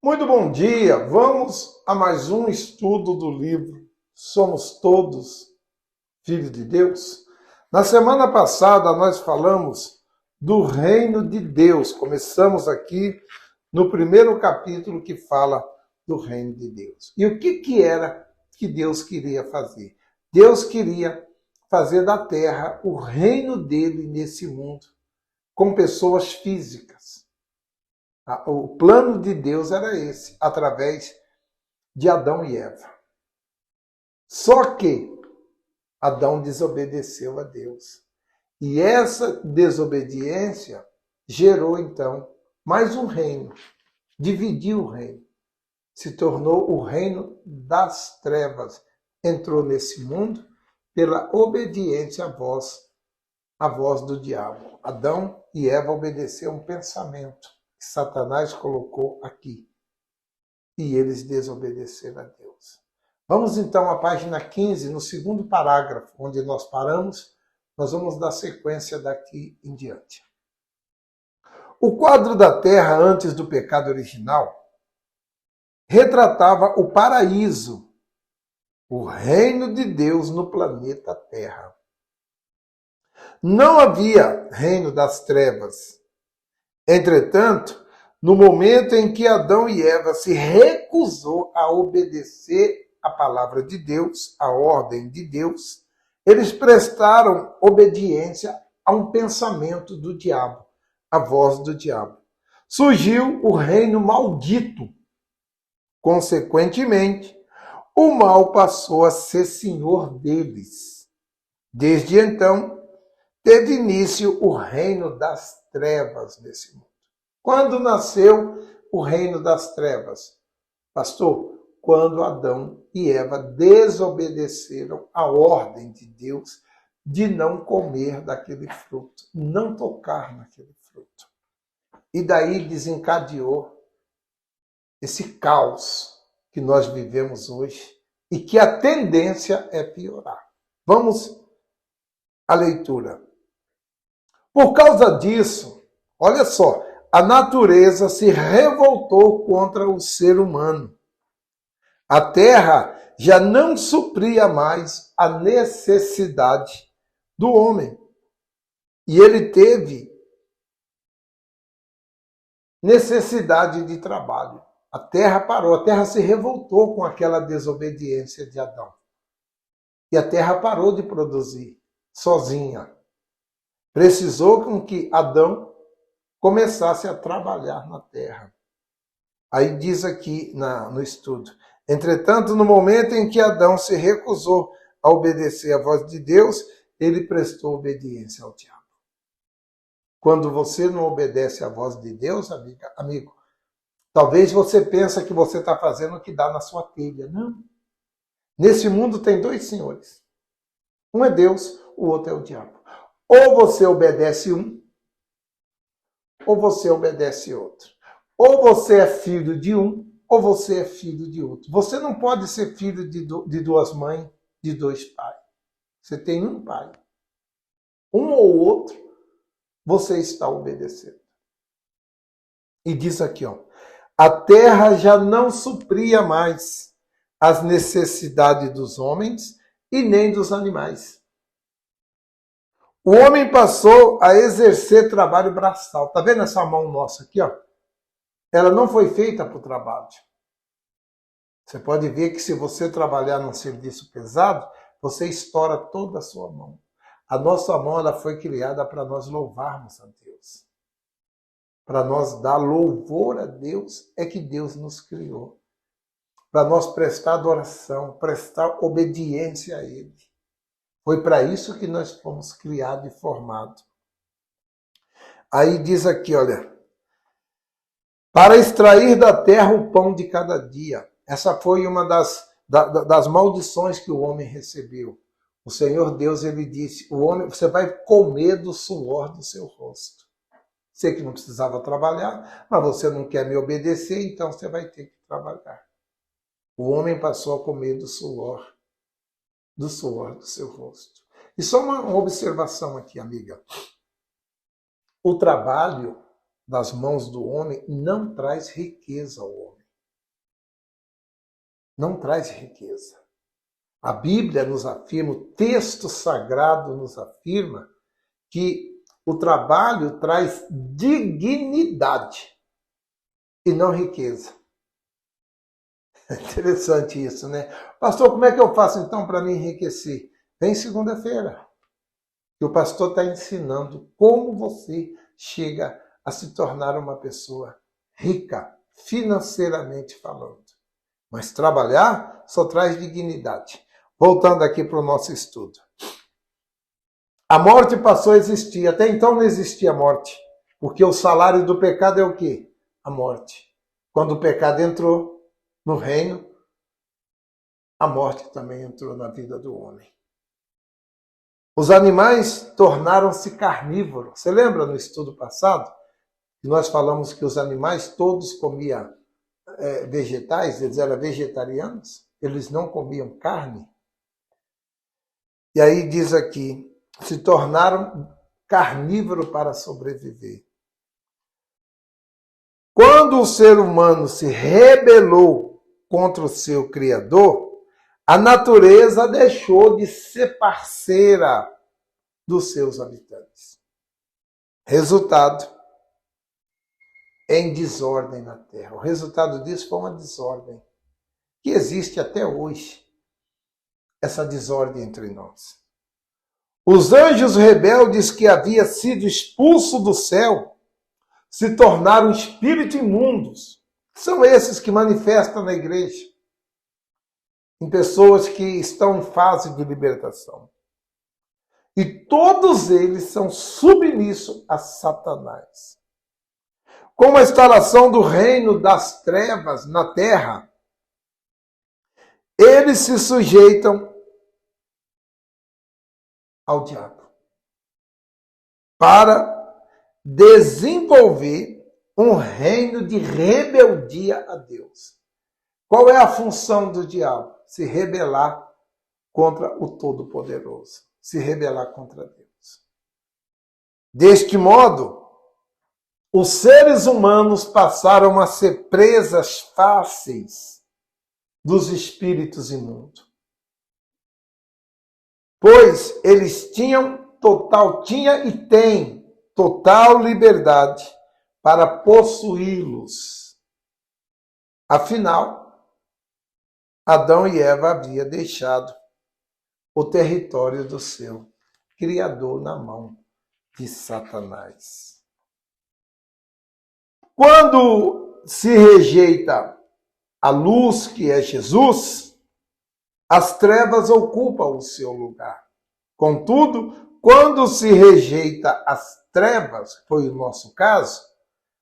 Muito bom dia! Vamos a mais um estudo do livro Somos Todos Filhos de Deus? Na semana passada nós falamos do reino de Deus. Começamos aqui no primeiro capítulo que fala do reino de Deus. E o que era que Deus queria fazer? Deus queria fazer da terra o reino dele nesse mundo, com pessoas físicas. O plano de Deus era esse, através de Adão e Eva. Só que Adão desobedeceu a Deus. E essa desobediência gerou, então, mais um reino. Dividiu o reino. Se tornou o reino das trevas. Entrou nesse mundo pela obediência à voz do diabo. Adão e Eva obedeceram um pensamento que Satanás colocou aqui. E eles desobedeceram a Deus. Vamos então à página 15, no segundo parágrafo, onde nós paramos. Nós vamos dar sequência daqui em diante. O quadro da terra antes do pecado original retratava o paraíso, o reino de Deus no planeta Terra. Não havia reino das trevas. Entretanto, no momento em que Adão e Eva se recusou a obedecer a palavra de Deus, a ordem de Deus, eles prestaram obediência a um pensamento do diabo, a voz do diabo. Surgiu o reino maldito. Consequentemente, o mal passou a ser senhor deles. Desde então, teve início o reino das trevas nesse mundo. Quando nasceu o reino das trevas? Pastor, quando Adão e Eva desobedeceram a ordem de Deus de não comer daquele fruto, não tocar naquele fruto. E daí desencadeou esse caos que nós vivemos hoje e que a tendência é piorar. Vamos à leitura. Por causa disso, olha só, a natureza se revoltou contra o ser humano. A terra já não supria mais a necessidade do homem. E ele teve necessidade de trabalho. A terra parou, a terra se revoltou com aquela desobediência de Adão. E a terra parou de produzir sozinha. Precisou com que Adão começasse a trabalhar na terra. Aí diz aqui no estudo: entretanto, no momento em que Adão se recusou a obedecer à voz de Deus, ele prestou obediência ao diabo. Quando você não obedece à voz de Deus, amigo, talvez você pense que você está fazendo o que dá na sua telha. Não. Nesse mundo tem dois senhores. Um é Deus, o outro é o diabo. Ou você obedece um, ou você obedece outro. Ou você é filho de um, ou você é filho de outro. Você não pode ser filho de duas mães, de dois pais. Você tem um pai. Um ou outro, você está obedecendo. E diz aqui, ó, a terra já não supria mais as necessidades dos homens e nem dos animais. O homem passou a exercer trabalho braçal. Tá vendo essa mão nossa aqui, ó? Ela não foi feita para o trabalho. Você pode ver que se você trabalhar num serviço pesado, você estoura toda a sua mão. A nossa mão ela foi criada para nós louvarmos a Deus. Para nós dar louvor a Deus, é que Deus nos criou. Para nós prestar adoração, prestar obediência a Ele. Foi para isso que nós fomos criados e formados. Aí diz aqui, olha, para extrair da terra o pão de cada dia. Essa foi uma das maldições que o homem recebeu. O Senhor Deus, ele disse, o homem, você vai comer do suor do seu rosto. Você que não precisava trabalhar, mas você não quer me obedecer, então você vai ter que trabalhar. O homem passou a comer do suor do seu rosto. E só uma observação aqui, amiga. O trabalho das mãos do homem não traz riqueza ao homem. não traz riqueza. A Bíblia nos afirma, o texto sagrado nos afirma que o trabalho traz dignidade e não riqueza. É interessante isso, né? Pastor, como é que eu faço então para me enriquecer? Vem segunda-feira. E o pastor está ensinando como você chega a se tornar uma pessoa rica, financeiramente falando. Mas trabalhar só traz dignidade. Voltando aqui para o nosso estudo. A morte passou a existir. Até então não existia morte. Porque o salário do pecado é o quê? A morte. Quando o pecado entrou no reino, a morte também entrou na vida do homem. Os animais tornaram-se carnívoros. Você lembra no estudo passado que nós falamos que os animais todos comiam vegetais, eles eram vegetarianos, eles não comiam carne? E aí diz aqui, se tornaram carnívoros para sobreviver. Quando o ser humano se rebelou contra o seu Criador, a natureza deixou de ser parceira dos seus habitantes. Resultado, em desordem na Terra. O resultado disso foi uma desordem que existe até hoje, essa desordem entre nós. Os anjos rebeldes que haviam sido expulsos do céu se tornaram espíritos imundos. São esses que manifestam na igreja, em pessoas que estão em fase de libertação. E todos eles são submissos a Satanás. Com a instalação do reino das trevas na terra, eles se sujeitam ao diabo para desenvolver um reino de rebeldia a Deus. Qual é a função do diabo? Se rebelar contra o Todo-Poderoso, se rebelar contra Deus. Deste modo, os seres humanos passaram a ser presas fáceis dos espíritos imundos. Pois eles tinha e têm total liberdade para possuí-los. Afinal, Adão e Eva haviam deixado o território do seu Criador na mão de Satanás. Quando se rejeita a luz, que é Jesus, as trevas ocupam o seu lugar. Contudo, quando se rejeita as trevas, que foi o nosso caso,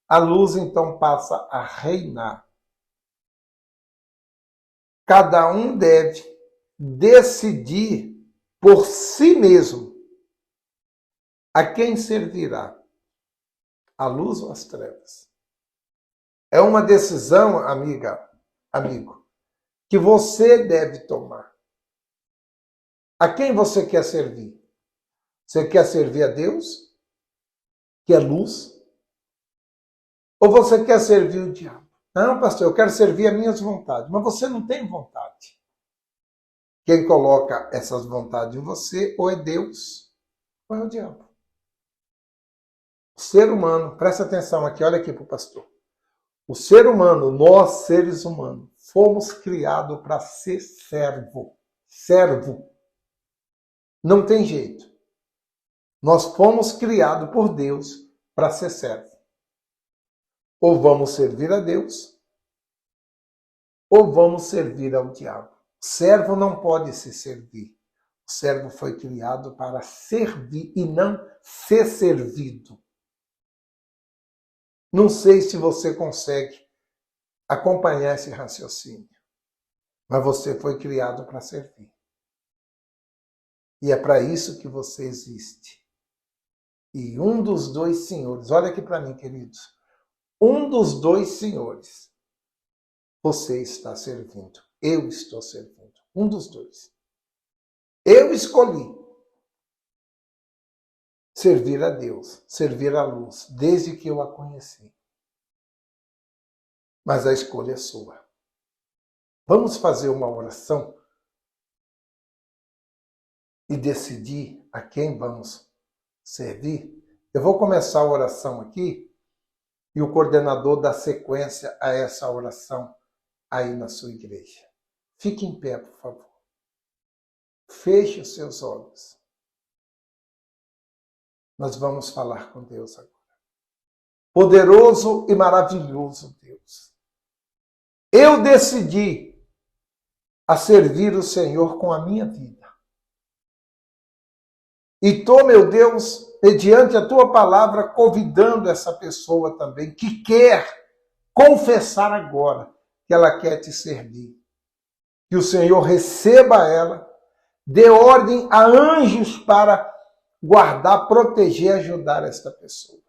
a luz então passa a reinar. Cada um deve decidir por si mesmo a quem servirá, a luz ou as trevas. É uma decisão, amiga, amigo, que você deve tomar. A quem você quer servir? Você quer servir a Deus, que é luz? Ou você quer servir o diabo? Não, pastor, eu quero servir as minhas vontades. Mas você não tem vontade. Quem coloca essas vontades em você ou é Deus ou é o diabo. O ser humano, presta atenção aqui, olha aqui para o pastor. O ser humano, nós seres humanos, fomos criados para ser servo. Servo. Não tem jeito. Nós fomos criados por Deus para ser servo. Ou vamos servir a Deus, ou vamos servir ao diabo. O servo não pode se servir. O servo foi criado para servir e não ser servido. Não sei se você consegue acompanhar esse raciocínio, mas você foi criado para servir. E é para isso que você existe. E um dos dois senhores, olha aqui para mim, queridos, um dos dois senhores você está servindo. Eu estou servindo. Um dos dois. Eu escolhi servir a Deus, servir a luz, desde que eu a conheci. Mas a escolha é sua. Vamos fazer uma oração e decidir a quem vamos servir? Eu vou começar a oração aqui e o coordenador dá sequência a essa oração aí na sua igreja. Fique em pé, por favor. Feche os seus olhos. Nós vamos falar com Deus agora. Poderoso e maravilhoso Deus, eu decidi a servir o Senhor com a minha vida. E tô, meu Deus, mediante a tua palavra, convidando essa pessoa também que quer confessar agora que ela quer te servir. Que o Senhor receba ela, dê ordem a anjos para guardar, proteger, ajudar esta pessoa.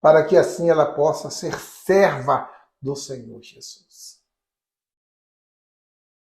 Para que assim ela possa ser serva do Senhor Jesus.